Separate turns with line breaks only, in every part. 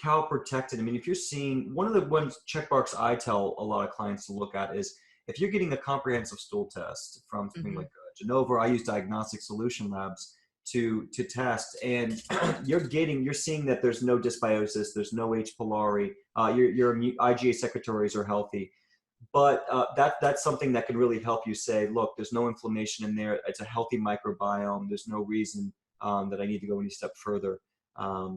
calprotectin, I mean, if you're seeing, one of the ones checkbox I tell a lot of clients to look at is if you're getting a comprehensive stool test from something
Hmm.
like Genova, I use Diagnostic Solution Labs to test, and you're seeing that there's no dysbiosis, there's no H. pylori, your IgA secretories are healthy. But that's something that can really help you say, look, there's no inflammation in there. It's a healthy microbiome. There's no reason that I need to go any step further.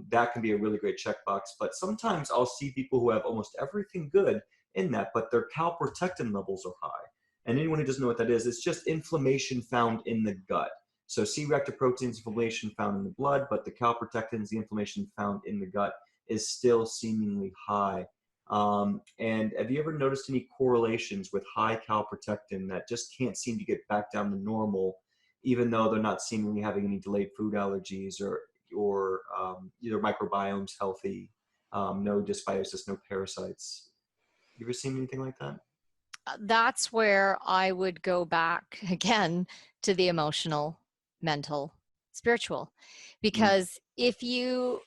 That can be a really great checkbox. But sometimes I'll see people who have almost everything good in that, but their calprotectin levels are high. And anyone who doesn't know what that is, it's just inflammation found in the gut. So C-reactive proteins, inflammation found in the blood, but the calprotectins, the inflammation found in the gut, is still seemingly high. And have you ever noticed any correlations with high calprotectin that just can't seem to get back down to normal, even though they're not seemingly having any delayed food allergies or their microbiome's healthy, no dysbiosis, no parasites? You ever seen anything like that?
That's where I would go back again to the emotional, mental, spiritual.
Mm,
Because if you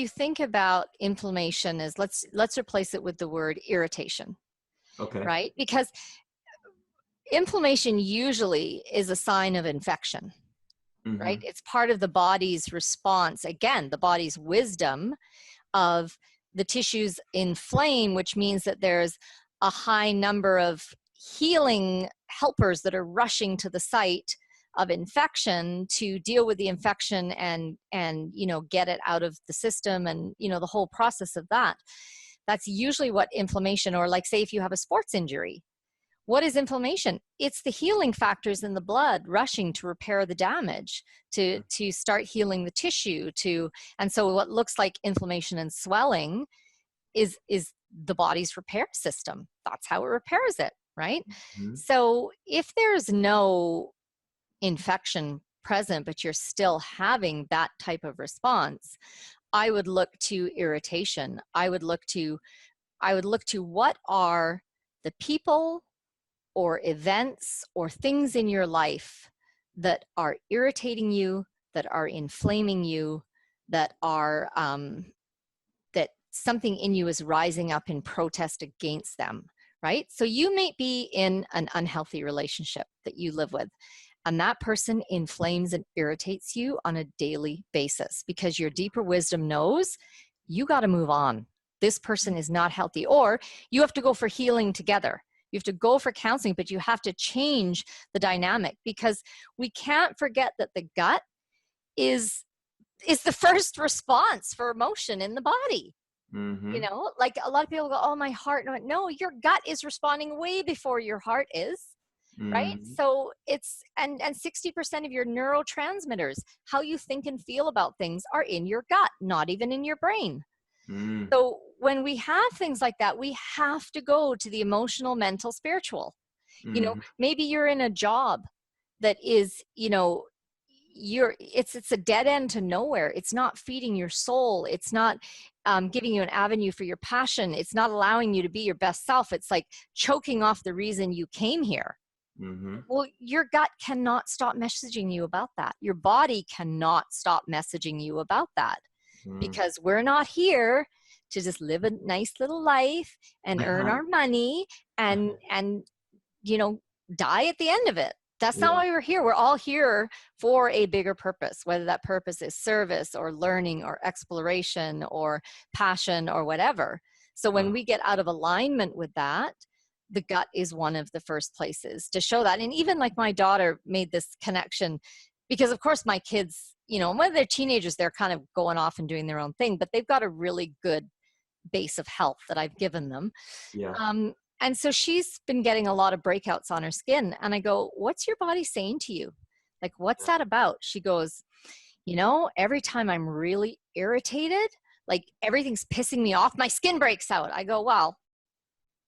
think about inflammation as, let's replace it with the word irritation,
okay.
right? Because inflammation usually is a sign of infection, right?
Mm-hmm.
It's part of the body's response, again, the body's wisdom of the tissues inflame, which means that there's a high number of healing helpers that are rushing to the site of infection to deal with the infection and get it out of the system, and the whole process of that. That's usually what inflammation, or like say if you have a sports injury, what is inflammation? It's the healing factors in the blood rushing to repair the damage, to start healing the tissue, and so what looks like inflammation and swelling is the body's repair system. That's how it repairs it, right?
Mm-hmm.
So if there's no infection present, but you're still having that type of response, I would look to irritation. I would look to what are the people or events or things in your life that are irritating you, that are inflaming you, that are that something in you is rising up in protest against them, right? So you may be in an unhealthy relationship that you live with, and that person inflames and irritates you on a daily basis because your deeper wisdom knows you got to move on. This person is not healthy, or you have to go for healing together. You have to go for counseling, but you have to change the dynamic, because we can't forget that the gut is the first response for emotion in the body.
Mm-hmm.
Like a lot of people go, oh, my heart. No, your gut is responding way before your heart is, right?
Mm-hmm.
So it's, and 60% of your neurotransmitters, how you think and feel about things, are in your gut, not even in your brain.
Mm-hmm.
So when we have things like that, we have to go to the emotional, mental, spiritual.
Mm-hmm.
Maybe you're in a job that is, it's a dead end to nowhere. It's not feeding your soul. It's not giving you an avenue for your passion. It's not allowing you to be your best self. It's like choking off the reason you came here.
Mm-hmm.
Well, your gut cannot stop messaging you about that. Your body cannot stop messaging you about that, because we're not here to just live a nice little life and earn our money and die at the end of it. That's not
Yeah.
why we're here. We're all here for a bigger purpose, whether that purpose is service or learning or exploration or passion or whatever. So when we get out of alignment with that, the gut is one of the first places to show that. And even like my daughter made this connection, because of course my kids, when they're teenagers, they're kind of going off and doing their own thing, but they've got a really good base of health that I've given them.
Yeah.
And so she's been getting a lot of breakouts on her skin. And I go, what's your body saying to you? Like, what's that about? She goes, every time I'm really irritated, like everything's pissing me off, my skin breaks out. I go, well,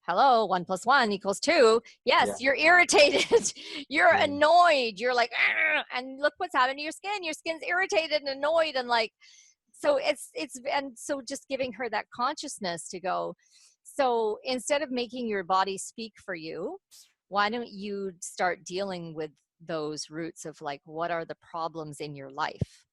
hello, 1 + 1 = 2. Yes,
Yeah.
you're irritated. You're
Yeah.
annoyed. You're like, and look what's happening to your skin. Your skin's irritated and annoyed. And like, so and so just giving her that consciousness to go, so instead of making your body speak for you, why don't you start dealing with those roots of like, what are the problems in your life?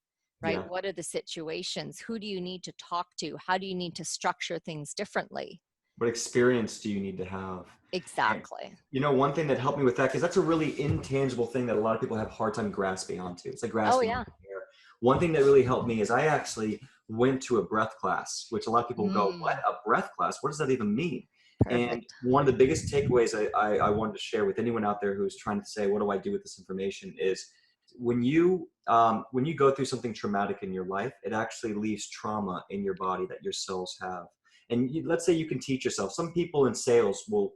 right?
Yeah.
What are the situations? Who do you need to talk to? How do you need to structure things differently?
What experience do you need to have? And
Exactly.
one thing that helped me with that, because that's a really intangible thing that a lot of people have a hard time grasping onto. It's like
Oh,
grasping
yeah.
onto air. One thing that really helped me is I actually went to a breath class, which a lot of people go, "What,
Mm,
a breath class? What does that even mean?" And
perfect.
one of the biggest takeaways I wanted to share with anyone out there who's trying to say, "What do I do with this information?" is when you go through something traumatic in your life, it actually leaves trauma in your body that your cells have. And let's say you can teach yourself. Some people in sales will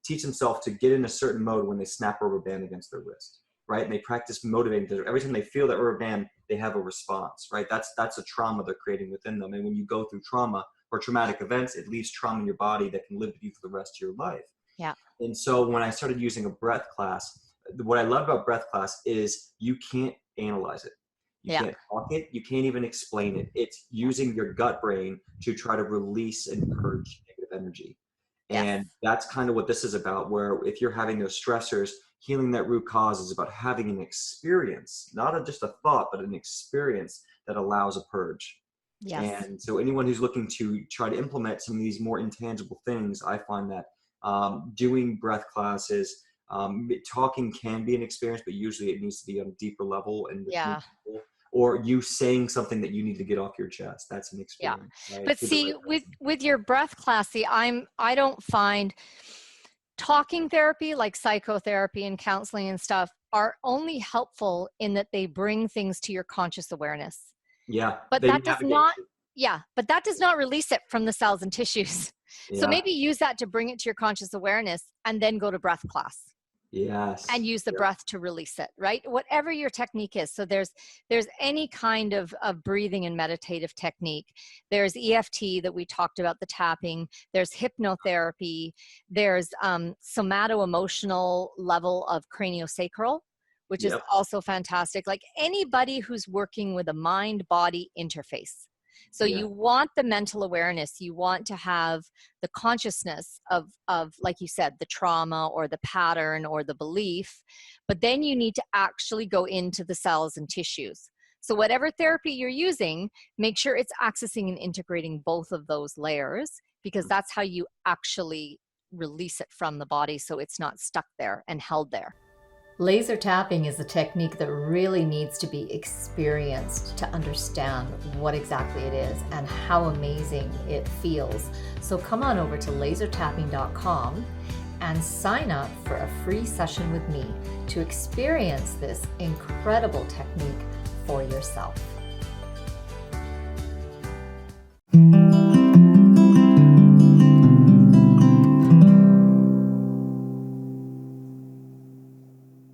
teach themselves to get in a certain mode when they snap a rubber band against their wrist, right? And they practice motivating. Every time they feel that rubber band, they have a response, right? That's a trauma they're creating within them. And when you go through trauma or traumatic events, it leaves trauma in your body that can live with you for the rest of your life.
Yeah.
And so when I started using a breath class, what I love about breath class is you can't analyze it. You
Yeah.
can't talk it. You can't even explain it. It's using your gut brain to try to release and purge negative energy.
Yes.
And that's kind of what this is about, where if you're having those stressors, healing that root cause is about having an experience, not just a thought, but an experience that allows a purge.
Yes.
And so anyone who's looking to try to implement some of these more intangible things, I find that doing breath classes, talking can be an experience, but usually it needs to be on a deeper level and with new
Yeah.
people, or you saying something that you need to get off your chest. That's an
Yeah.
experience, right?
But
With the
see,
right
with
person.
with your breath class, see, I don't find talking therapy like psychotherapy and counseling and stuff are only helpful in that they bring things to your conscious awareness.
Yeah,
But
they
that does
navigate
not,
you.
yeah, but that does not release it from the cells and tissues. So
Yeah.
maybe use that to bring it to your conscious awareness and then go to breath class and
Yes.
use the
Yeah.
breath to release it, right? Whatever your technique is. So there's any kind of breathing and meditative technique. There's EFT that we talked about, the tapping. There's hypnotherapy. There's somato-emotional level of craniosacral, which is
Yep.
also fantastic. Like anybody who's working with a mind-body interface. So
Yeah.
you want the mental awareness, you want to have the consciousness of like you said, the trauma or the pattern or the belief, but then you need to actually go into the cells and tissues. So whatever therapy you're using, make sure it's accessing and integrating both of those layers, because that's how you actually release it from the body so it's not stuck there and held there.
Laser tapping is a technique that really needs to be experienced to understand what exactly it is and how amazing it feels. So come on over to lasertapping.com and sign up for a free session with me to experience this incredible technique for yourself.